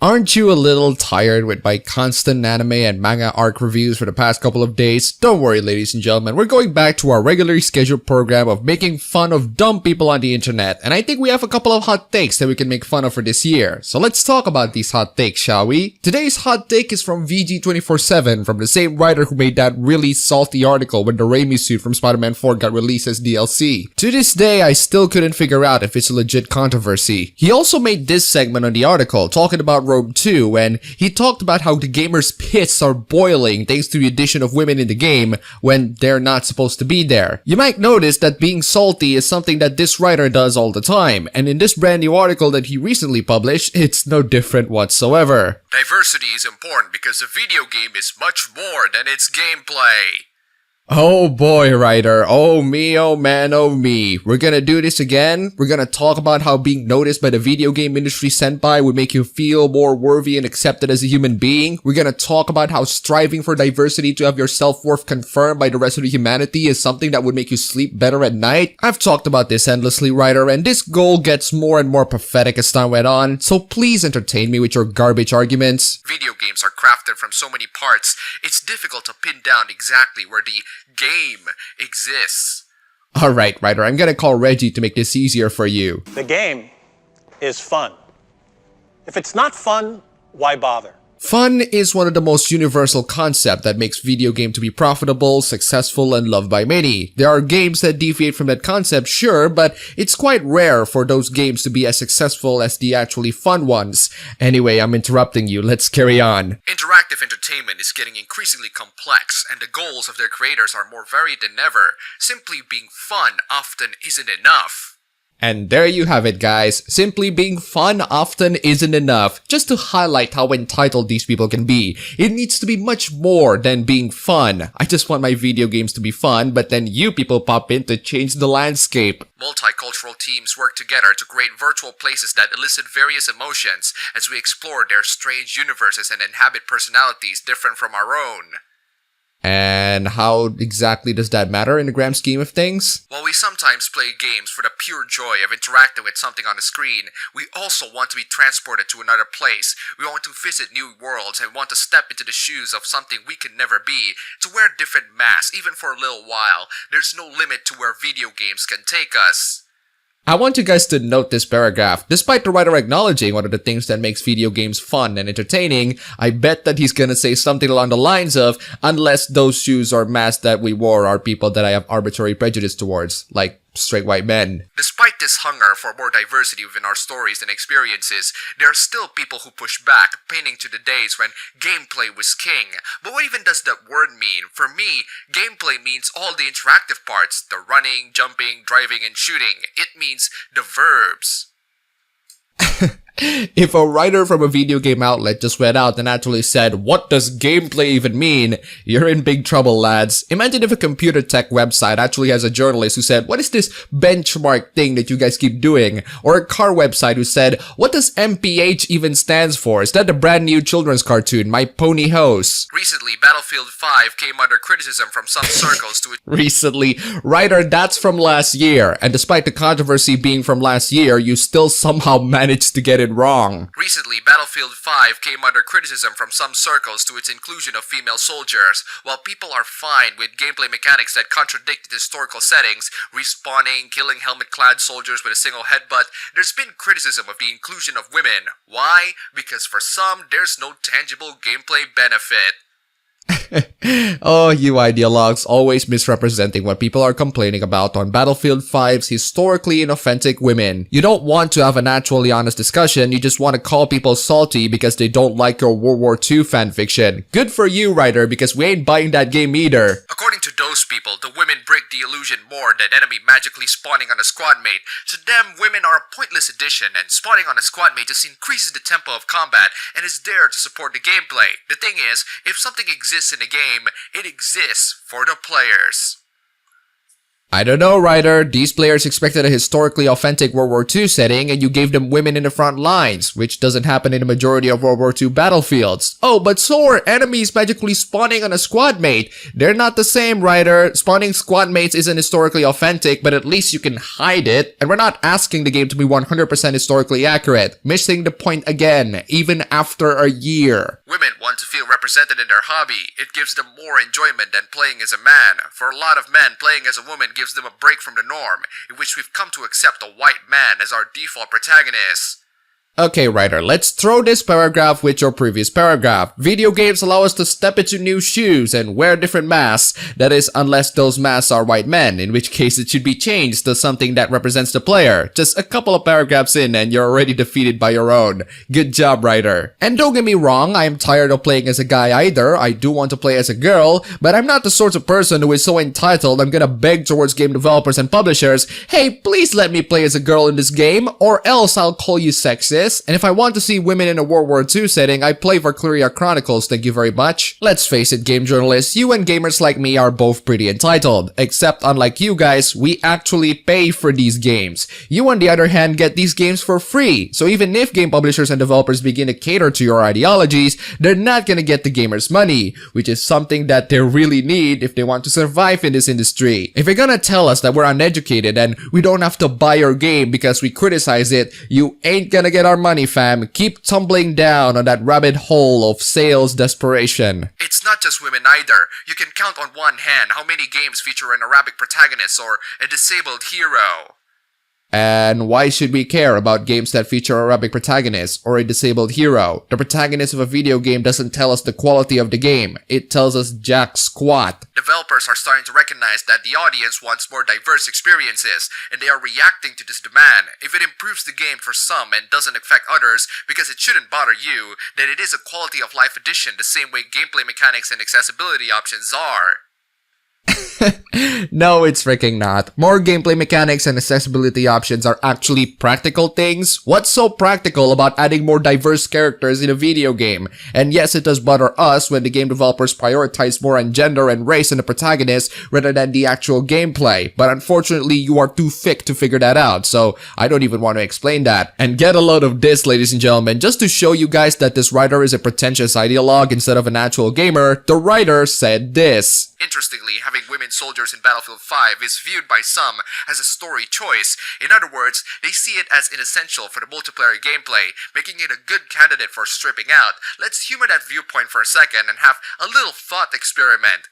Aren't you a little tired with my constant anime and manga arc reviews for the past couple of days? Don't worry, ladies and gentlemen, we're going back to our regularly scheduled program of making fun of dumb people on the internet, and I think we have a couple of hot takes that we can make fun of for this year. So let's talk about these hot takes, shall we? Today's hot take is from VG247, from the same writer who made that really salty article when the Raimi suit from Spider-Man 4 got released as DLC. To this day, I still couldn't figure out if it's a legit controversy. He also made this segment on the article, talking about Rogue 2, and he talked about how the gamers' pits are boiling thanks to the addition of women in the game when they're not supposed to be there. You might notice that being salty is something that this writer does all the time, and in this brand new article that he recently published, it's no different whatsoever. Diversity is important because a video game is much more than its gameplay. Oh boy, writer. Oh me, oh man, oh me. We're gonna do this again. We're gonna talk about how being noticed by the video game industry senpai would make you feel more worthy and accepted as a human being. We're gonna talk about how striving for diversity to have your self-worth confirmed by the rest of the humanity is something that would make you sleep better at night. I've talked about this endlessly, writer, and this goal gets more and more pathetic as time went on, so please entertain me with your garbage arguments. Video games are crafted from so many parts, it's difficult to pin down exactly where the game exists. Alright, writer, I'm gonna call Reggie to make this easier for you. The game is fun. If it's not fun, why bother? Fun is one of the most universal concepts that makes video game to be profitable, successful, and loved by many. There are games that deviate from that concept, sure, but it's quite rare for those games to be as successful as the actually fun ones. Anyway, I'm interrupting you, let's carry on. Interactive entertainment is getting increasingly complex, and the goals of their creators are more varied than ever. Simply being fun often isn't enough. And there you have it, guys. Simply being fun often isn't enough. Just to highlight how entitled these people can be, it needs to be much more than being fun. I just want my video games to be fun, but then you people pop in to change the landscape. Multicultural teams work together to create virtual places that elicit various emotions as we explore their strange universes and inhabit personalities different from our own. And how exactly does that matter in the grand scheme of things? While we sometimes play games for the pure joy of interacting with something on the screen, we also want to be transported to another place. We want to visit new worlds and want to step into the shoes of something we can never be, to wear different masks even for a little while. There's no limit to where video games can take us. I want you guys to note this paragraph. Despite the writer acknowledging one of the things that makes video games fun and entertaining, I bet that he's gonna say something along the lines of, unless those shoes or masks that we wore are people that I have arbitrary prejudice towards, like straight white men. Despite this hunger for more diversity within our stories and experiences, there are still people who push back, pointing to the days when gameplay was king. But what even does that word mean? For me, gameplay means all the interactive parts, the running, jumping, driving, and shooting. It means the verbs. If a writer from a video game outlet just went out and actually said, "What does gameplay even mean?" you're in big trouble, lads. Imagine if a computer tech website actually has a journalist who said, "What is this benchmark thing that you guys keep doing?" Or a car website who said, "What does MPH even stands for? Is that the brand new children's cartoon, My Pony Hose?" Recently, Battlefield 5 came under criticism from some circles to Recently, writer, that's from last year. And despite the controversy being from last year, you still somehow managed to get it wrong. Recently, Battlefield 5 came under criticism from some circles to its inclusion of female soldiers. While people are fine with gameplay mechanics that contradict the historical settings, respawning, killing helmet-clad soldiers with a single headbutt, there's been criticism of the inclusion of women. Why? Because for some, there's no tangible gameplay benefit. Oh, you ideologues, always misrepresenting what people are complaining about on Battlefield 5's historically inauthentic women. You don't want to have an actually honest discussion, you just want to call people salty because they don't like your World War II fanfiction. Good for you, writer, because we ain't buying that game either. According to those people, the women break the illusion more than enemy magically spawning on a squad mate. To them, women are a pointless addition, and spawning on a squad mate just increases the tempo of combat and is there to support the gameplay. The thing is, if something exists in a game, it exists for the players. I don't know, Ryder. These players expected a historically authentic World War II setting and you gave them women in the front lines, which doesn't happen in the majority of World War II battlefields. Oh, but so are enemies magically spawning on a squad mate. They're not the same, Ryder. Spawning squad mates isn't historically authentic, but at least you can hide it. And we're not asking the game to be 100% historically accurate. Missing the point again, even after a year. Women want to feel represented in their hobby. It gives them more enjoyment than playing as a man. For a lot of men, playing as a woman gives them a break from the norm, in which we've come to accept a white man as our default protagonist. Okay, Ryder, let's throw this paragraph with your previous paragraph. Video games allow us to step into new shoes and wear different masks. That is, unless those masks are white men, in which case it should be changed to something that represents the player. Just a couple of paragraphs in and you're already defeated by your own. Good job, Ryder. And don't get me wrong, I am tired of playing as a guy either. I do want to play as a girl, but I'm not the sort of person who is so entitled I'm gonna beg towards game developers and publishers, hey, please let me play as a girl in this game, or else I'll call you sexist. And if I want to see women in a World War II setting, I play Valkyria Chronicles, thank you very much. Let's face it, game journalists, you and gamers like me are both pretty entitled. Except unlike you guys, we actually pay for these games. You on the other hand get these games for free. So even if game publishers and developers begin to cater to your ideologies, they're not gonna get the gamers' money, which is something that they really need if they want to survive in this industry. If you're gonna tell us that we're uneducated and we don't have to buy your game because we criticize it, you ain't gonna get our money, fam. Keep tumbling down on that rabbit hole of sales desperation. It's not just women either. You can count on one hand how many games feature an Arabic protagonist or a disabled hero. And why should we care about games that feature Arabic protagonists or a disabled hero? The protagonist of a video game doesn't tell us the quality of the game. It tells us jack squat. Developers are starting to recognize that the audience wants more diverse experiences, and they are reacting to this demand. If it improves the game for some and doesn't affect others because it shouldn't bother you, then it is a quality of life addition the same way gameplay mechanics and accessibility options are. No, it's freaking not. More gameplay mechanics and accessibility options are actually practical things. What's so practical about adding more diverse characters in a video game? And yes, it does bother us when the game developers prioritize more on gender and race in the protagonist rather than the actual gameplay. But unfortunately, you are too thick to figure that out, so I don't even want to explain that. And get a load of this, ladies and gentlemen, just to show you guys that this writer is a pretentious ideologue instead of an actual gamer, the writer said this. Interestingly, having women soldiers in Battlefield 5 is viewed by some as a story choice. In other words, they see it as inessential for the multiplayer gameplay, making it a good candidate for stripping out. Let's humor that viewpoint for a second and have a little thought experiment.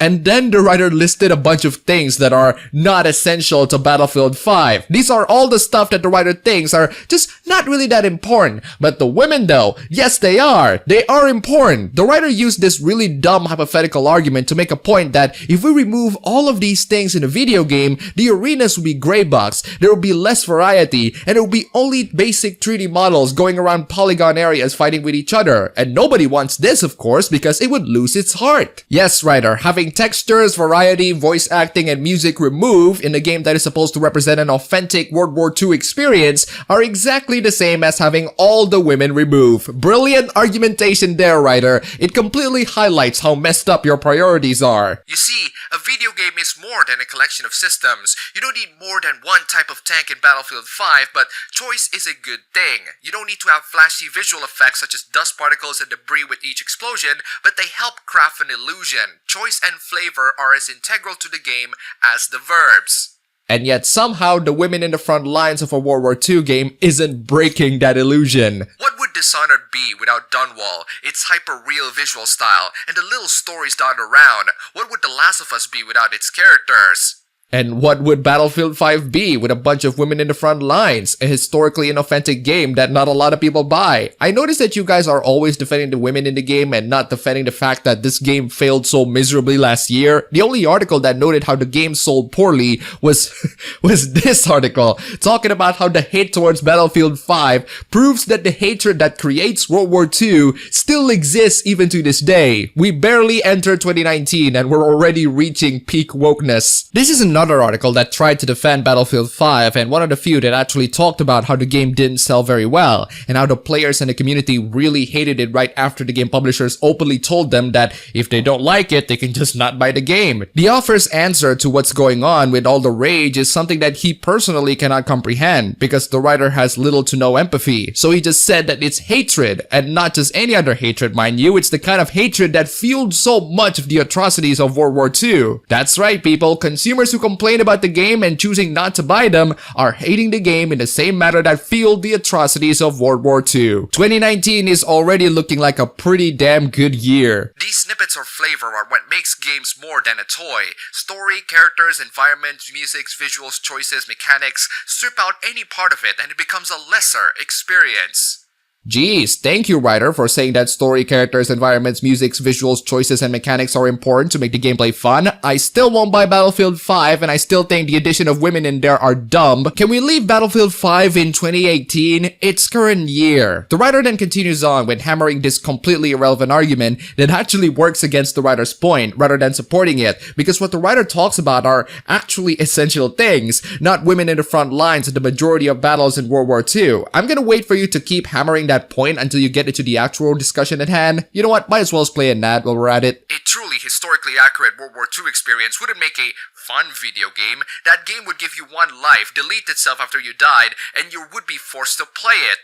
And then the writer listed a bunch of things that are not essential to Battlefield 5. These are all the stuff that the writer thinks are just not really that important. But the women though, yes they are. They are important. The writer used this really dumb hypothetical argument to make a point that if we remove all of these things in a video game, the arenas will be gray box, there will be less variety, and it will be only basic 3D models going around polygon areas fighting with each other. And nobody wants this, of course, because it would lose its heart. Yes, writer, having textures, variety, voice acting, and music removed in a game that is supposed to represent an authentic World War II experience are exactly the same as having all the women removed. Brilliant argumentation there, writer. It completely highlights how messed up your priorities are. You see, a video game is more than a collection of systems. You don't need more than one type of tank in Battlefield 5, but choice is a good thing. You don't need to have flashy visual effects such as dust particles and debris with each explosion, but they help craft an illusion. Choice and flavor are as integral to the game as the verbs. And yet somehow the women in the front lines of a World War II game isn't breaking that illusion. What would Dishonored be without Dunwall, its hyper-real visual style, and the little stories dotted around? What would The Last of Us be without its characters? And what would Battlefield 5 be with a bunch of women in the front lines? A historically inauthentic game that not a lot of people buy. I noticed that you guys are always defending the women in the game and not defending the fact that this game failed so miserably last year. The only article that noted how the game sold poorly was this article, talking about how the hate towards Battlefield 5 proves that the hatred that creates World War II still exists even to this day. We barely entered 2019 and we're already reaching peak wokeness. This is another another article that tried to defend Battlefield 5 and one of the few that actually talked about how the game didn't sell very well and how the players and the community really hated it right after the game publishers openly told them that if they don't like it, they can just not buy the game. The author's answer to what's going on with all the rage is something that he personally cannot comprehend because the writer has little to no empathy. So he just said that it's hatred, and not just any other hatred, mind you. It's the kind of hatred that fueled so much of the atrocities of World War II. That's right, people. Consumers who complain about the game and choosing not to buy them are hating the game in the same manner that fueled the atrocities of World War II. 2019 is already looking like a pretty damn good year. These snippets of flavor are what makes games more than a toy. Story, characters, environment, music, visuals, choices, mechanics, strip out any part of it and it becomes a lesser experience. Geez, thank you, writer, for saying that story, characters, environments, music, visuals, choices, and mechanics are important to make the gameplay fun. I still won't buy Battlefield 5, and I still think the addition of women in there are dumb. Can we leave Battlefield 5 in 2018? Its current year. The writer then continues on with hammering this completely irrelevant argument that actually works against the writer's point, rather than supporting it, because what the writer talks about are actually essential things, not women in the front lines in the majority of battles in World War II. I'm gonna wait for you to keep hammering that point until you get into the actual discussion at hand. You know what? Might as well play an ad while we're at it. A truly historically accurate World War II experience wouldn't make a fun video game. That game would give you one life, delete itself after you died, and you would be forced to play it.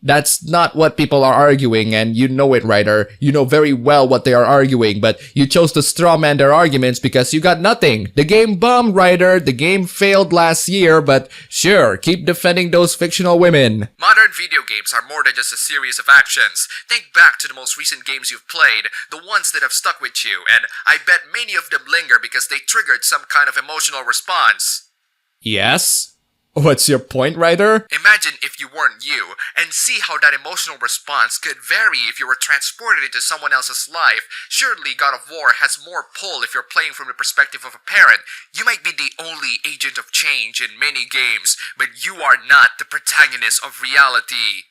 That's not what people are arguing, and you know it, writer. You know very well what they are arguing, but you chose to strawman their arguments because you got nothing. The game bombed, writer. The game failed last year, but sure, keep defending those fictional women. Modern video games are more than just a series of actions. Think back to the most recent games you've played, the ones that have stuck with you, and I bet many of them linger because they triggered some kind of emotional response. Yes? What's your point, writer? Imagine if you weren't you, and see how that emotional response could vary if you were transported into someone else's life. Surely God of War has more pull if you're playing from the perspective of a parent. You might be the only agent of change in many games, but you are not the protagonist of reality.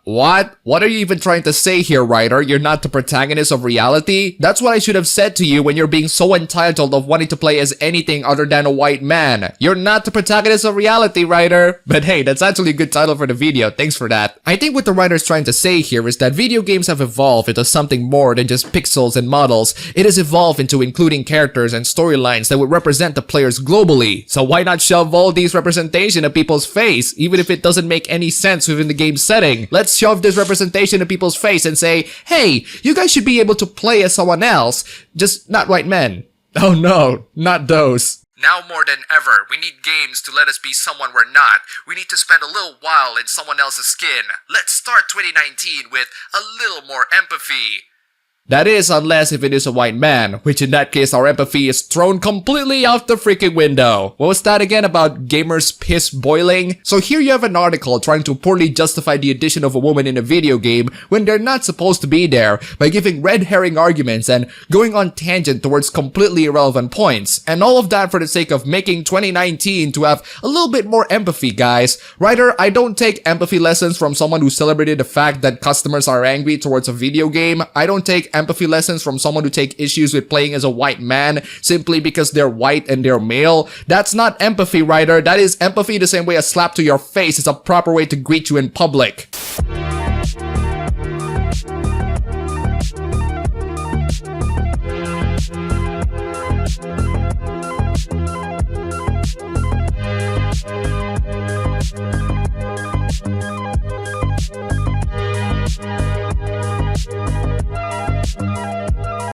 What? What are you even trying to say here, writer? You're not the protagonist of reality? That's what I should have said to you when you're being so entitled of wanting to play as anything other than a white man. You're not the protagonist of reality, writer. But hey, that's actually a good title for the video. Thanks for that. I think what the writer's trying to say here is that video games have evolved into something more than just pixels and models. It has evolved into including characters and storylines that would represent the players globally. So why not shove all these representation in people's face, even if it doesn't make any sense within the game's setting? Let's shove this representation in people's face and say, hey, you guys should be able to play as someone else, just not white men. Oh no, not those. Now more than ever, we need games to let us be someone we're not. We need to spend a little while in someone else's skin. Let's start 2019 with a little more empathy. That is, unless if it is a white man, which in that case our empathy is thrown completely out the freaking window. What was that again about gamers piss boiling? So here you have an article trying to poorly justify the addition of a woman in a video game when they're not supposed to be there by giving red herring arguments and going on tangent towards completely irrelevant points. And all of that for the sake of making 2019 to have a little bit more empathy, guys. Writer, I don't take empathy lessons from someone who celebrated the fact that customers are angry towards a video game. I don't take empathy lessons from someone who take issues with playing as a white man simply because they're white and they're male. That's not empathy, writer. That is empathy the same way a slap to your face is a proper way to greet you in public.